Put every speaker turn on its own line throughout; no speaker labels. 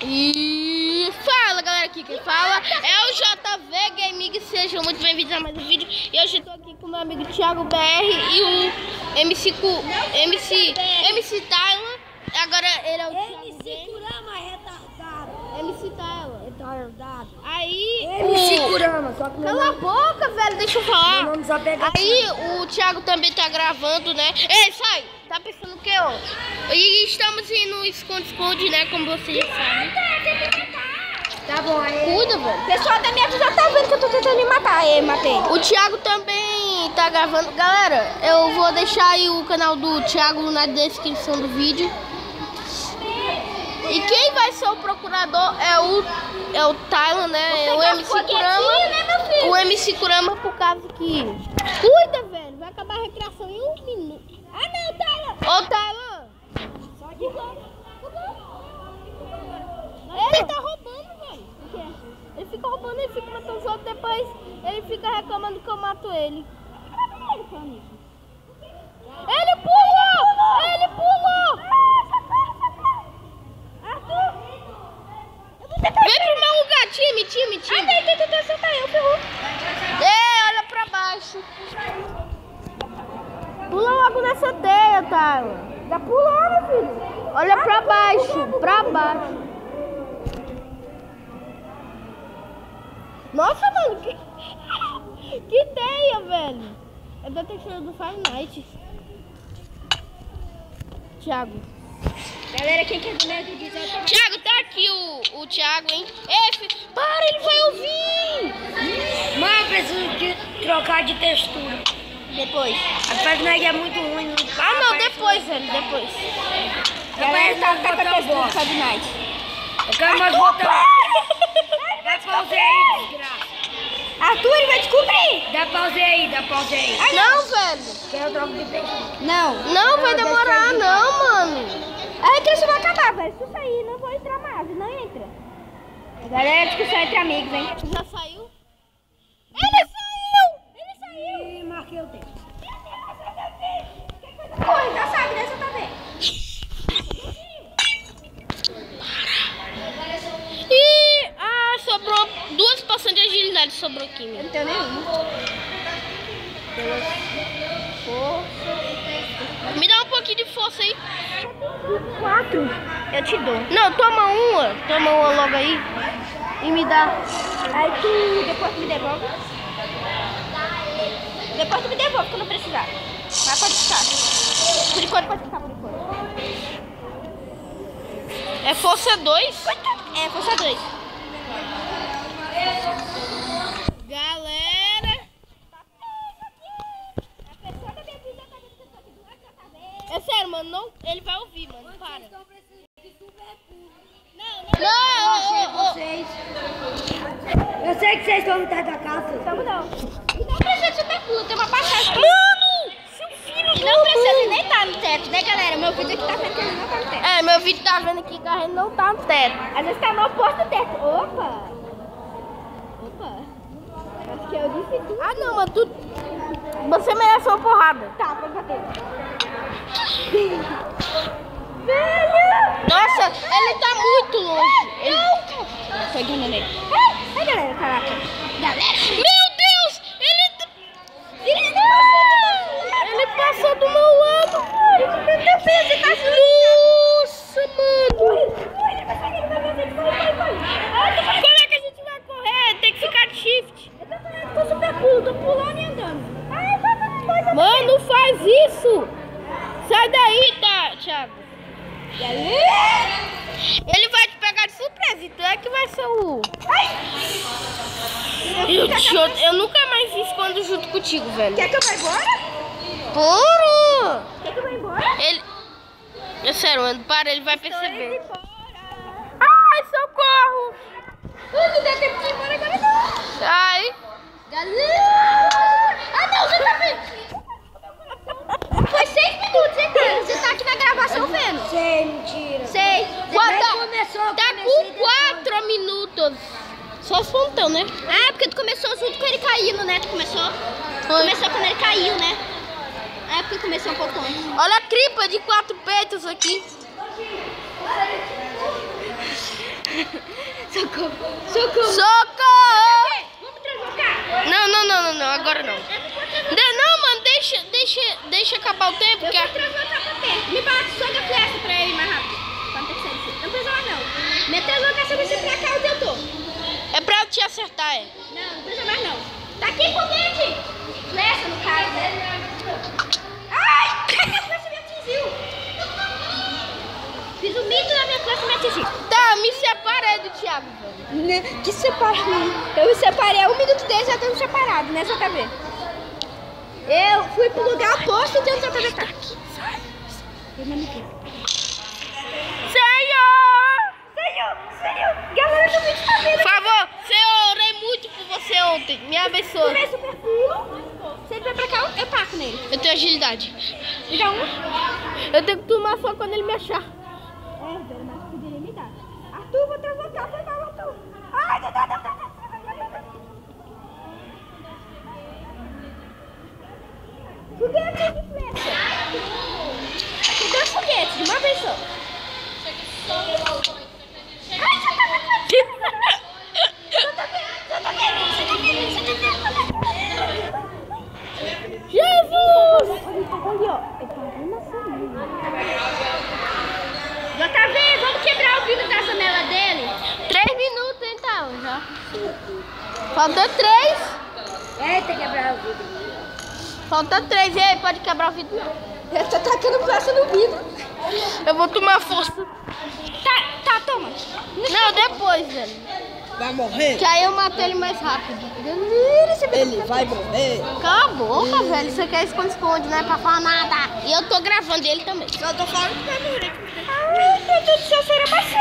E fala galera, aqui quem fala é o JV Gaming, sejam muito bem-vindos a mais um vídeo. E hoje eu tô aqui com o meu amigo Thiago BR e o MC Tyler. Agora ele é o
MC Kurama retardado.
MC Tyler.
Retardado.
Aí
MC Kurama, só que
cala a boca, velho, deixa eu falar.
meu nome só pega
Aí o Thiago também tá gravando, né? Ei, sai! Tá pensando o que, ó? E estamos indo no esconde-esconde, né? Como vocês já sabem.
Tá bom, aí.
Cuida, velho.
O pessoal da minha já tá vendo que eu tô tentando me matar. Aí, matei.
O Thiago também tá gravando. Galera, eu vou deixar aí o canal do Thiago na descrição do vídeo. E quem vai ser o procurador é o Tyler, né? O MC Kurama. O MC Kurama por causa que... Cuida, velho. Vai acabar a recreação em 1 minuto.
Ah, não, Tyler.
Ô, Tyler.
Só de
Ele tá roubando, velho. Ele fica roubando, ele fica matando os outros, depois ele fica reclamando que eu mato ele. Ele pulou! Ele pulou!
Arthur!
Vem pro meu lugar, time.
Ah, daí tentou acertar eu, ferrou.
Ei, olha pra baixo. Pula logo nessa teia, Tyler.
Tá pulando, filho.
Olha pra baixo, pra baixo. Nossa, mano, que teia, velho. É da textura do Five Nights. Thiago.
Galera, quem quer ver o vídeo já
Thiago, tá aqui o Thiago, hein? Ei, para, ele vai ouvir.
Mas eu preciso de trocar de textura.
Depois.
A Five é muito ruim. Não
Ah, não, depois, velho, depois.
Galera, tá com a textura do Five Nights. Eu quero mais botar. Dá pause aí, desgraça. Arthur, ele vai descobrir. Dá pause aí.
Não, velho.
Quer eu troco de textura?
Não vai demorar, não, mano.
A recreação vai acabar, velho. Se tu sair, não vou entrar mais. Não entra. Galera, discussão entre amigos, hein?
Já saiu?
Ele saiu! E marquei o tempo. Corre, já sabe, deixa eu ver.
E sobrou 2 poções de agilidade, sobrou aqui, meu.
Não tenho nenhuma.
Me dá um pouquinho de força aí.
4. Eu te dou.
Não, toma uma logo aí. E me dá.
Aí tu depois me devolve. Depois tu me devolve quando precisar. Mas pode ficar. Por enquanto pode ficar, por enquanto.
É força 2?
É, força 2.
Galera. É sério, mano, não, ele vai ouvir, mano. Para. Não.
Eu sei que vocês estão no teto da casa. Estamos não. E não precisa de super pulo, tem uma passagem.
Mano, seu filho
E não precisa nem estar no teto, né, galera? Meu vídeo aqui tá vendo que ele não tá no teto.
É, meu vídeo tá vendo aqui que a gente não tá no teto.
Às vezes tá no oposto do teto. Opa! Acho que eu disse tudo.
Ah, não, mano, você merece uma porrada.
Tá, pode bater.
Nossa, ele tá muito longe.
Foi guiando nele. Ai, galera, caraca. Galera!
Meu Deus, ele passou do meu lado.
Meu Deus, você tá
Nossa, mano. Como é que a gente vai correr? Tem que ficar de shift.
Eu tô falando com super pulo, tô pulando e andando. Ai, vai.
Mano, faz isso. Sai daí, tá, Thiago. Ele vai te pegar de surpresa, então é que vai ser o... Eu nunca mais escondo junto contigo, velho.
Quer que eu vá embora?
Puro!
Quer que eu vá embora?
Ele... É sério, mano, para, ele vai perceber.
Embora.
Ai, socorro!
Não dá tempo de ir embora agora não.
Ai.
Galera! Ah, não, você tá vendo? Foi 6 minutos, hein, cara? Você tá aqui na gravação vendo? Sei, mentira. Sei.
Tá com 4 minutos. Só os pontão, né?
Ah, porque tu começou junto com ele caindo, né? Tu começou?
Foi.
Começou quando ele caiu, né? É porque começou um pouco antes.
Olha a tripa de 4 peitos aqui.
Socorro. Socorro.
Socorro!
Vamos translocar.
Não, agora não. Não, mano, deixa acabar o tempo.
Eu vou translocar pra perto. Me bate, soca a flecha pra ele mais rápido. Não precisa mais não. Minha translocação vai ser pra cá onde eu tô.
É pra te acertar, é.
Não precisa mais não. Tá aqui, foguete. Flecha no caso, né? Ai, a minha flecha me atingiu. Fiz o mito da minha flecha e me atingiu.
Tá, me separa aí do Thiago, velho.
Que separa? Eu me separei 1 minuto dele, já estamos separados, né, JB? Eu fui pro lugar oposto de onde o JB tá. Senhor! Galera do vídeo tá vendo.
Por favor, eu orei muito por você ontem. Me abençoe.
Tomei super pulo. Se ele vai pra cá, eu taco nele.
Eu tenho agilidade.
Me dá um.
Eu tenho que tomar só quando ele me achar.
Velho, mas poderia me dar. Arthur, vou translocar, foi mal, Arthur. Ai, não. Foguete de flecha. Aqui 2 foguetes, de uma vez só. Ai,
Jesus!
Ali, ó. Ele tá vendo assim. JV, vamos quebrar o vidro da janela dele?
3 minutos, então, já. Falta 3.
Eita, quebrar o vidro.
Falta 3. E aí, pode quebrar o vidro?
Ele tá tacando flecha no vidro.
Eu vou tomar força.
Tá, toma.
Não, depois, velho.
Vai morrer?
Que aí eu mato ele mais rápido.
Ele vai morrer.
Cala a boca, velho. Você quer esconde-esconde, não é pra falar nada. E eu tô gravando ele também.
Eu tô falando que vai morrer.
Ai, meu Deus do céu, será baixinho.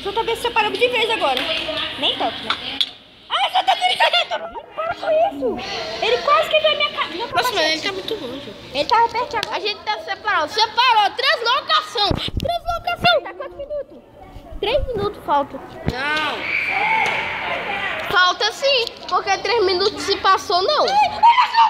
JB, separamos de vez agora. Nem tanto, né? Ai, JB, ele tá dentro. Para com isso. Ele quase que veio minha casa.
Nossa, mas ele tá muito longe.
Ele tava perto agora.
A gente tá separado. Separou. Translocação.
Tá quantos minutos?
3 minutos falta.
Não.
Falta sim. Porque 3 minutos se passou, não.
Olha só.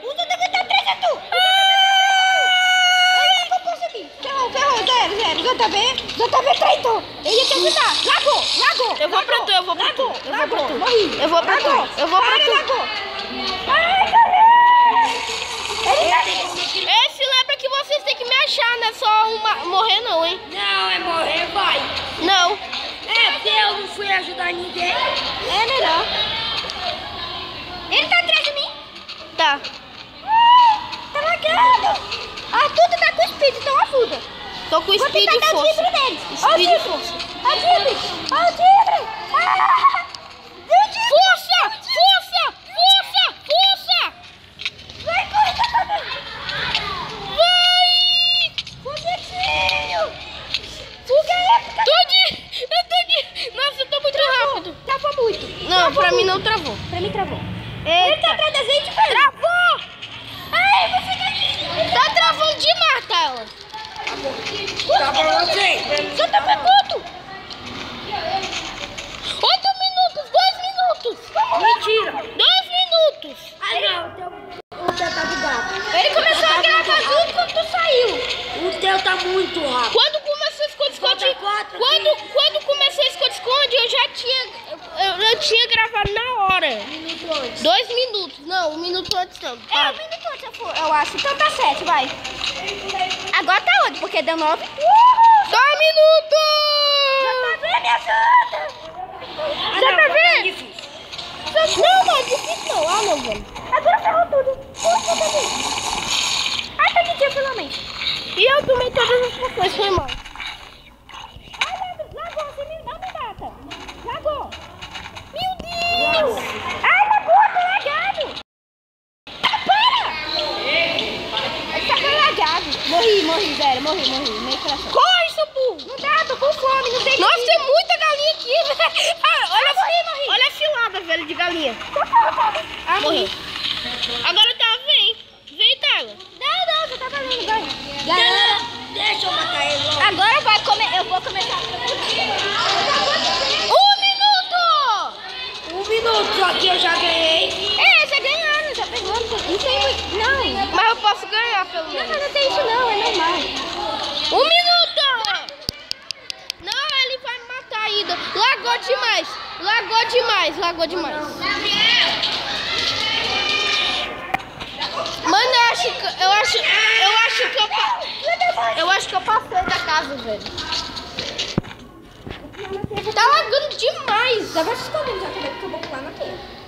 O JB tá atrás de tu. Ferrou, zero. JB traitou. Ele ia te ajudar. Lagou.
Eu vou pra tu.
Morri.
Eu vou pra tu.
Ai,
Esse lembra que vocês têm que me achar, não é só morrer não, hein?
Não, é morrer, vai.
Não.
É, porque eu não fui ajudar ninguém.
É melhor. Ele tá atrás de mim?
Tá.
Tá lagando. Arthur, tu tá com speed, então ajuda.
Tô com speed e
Vou tentar dar o
força.
timbre deles.
Speed e força.
Ó o timbre.
Força!
Vai, corre,
Vai!
foguetinho.
Nossa, eu tô muito rápido.
Travou muito.
Não, pra mim não travou.
Pra mim travou.
Eita.
Ele tá atrás da gente, velho.
Travou!
Ai, você daqui.
Tá travando demais, Tela.
Tá pra você.
Só tá pergunto.
8 minutos, 2 minutos.
Mentira.
2 minutos.
Ah, não. O teu tá bugado.
Ele começou a gravar junto quando tu saiu.
O teu tá muito rápido.
Quando começou a esconde-esconde,
Falta 4
quando começou a esconde-esconde, eu já tinha gravado na hora.
Minuto antes.
2 minutos. Não, 1 minuto antes não.
É, 1 minuto antes eu acho. Então tá 7, vai. Agora tá 8, porque deu 9.
2 minutos!
JB, me ajuda!
Ah, não, tá difícil.
Não é difícil não. Ah, não, velho.
Agora ferrou tudo. Ai, tá de dia, finalmente.
E eu tomei todas as poções, foi mal.
Ai, lagou, você não me mata. Lagou.
Meu Deus!
Ai, lagou, tô lagado. Para! Ele tá lagado. Morri, velho, morri. Meio coração.
Corre, seu burro!
Não dá, tô com fome, não tem.
Nossa, tem muita galinha aqui, velho. Ah, olha,
morri.
olha a filada, velho, de galinha.
Ah,
Morri. Agora tá, vem. Vem, Tela.
Não, já tá valendo, vai. Galera,
Deixa eu matar ele logo.
agora vai comer, eu vou começar.
1 minuto!
1 minuto, só que eu já ganhei.
É, já ganharam, já pegamos. Não tem muito.
matar, pelo menos.
Não tem isso não, é normal.
1 minuto! Não, ele vai me matar ainda. Lagou demais. Mano, eu acho que eu passei da casa, velho. Tá lagando demais.
Já vai escondendo, já que eu vou pular na tela.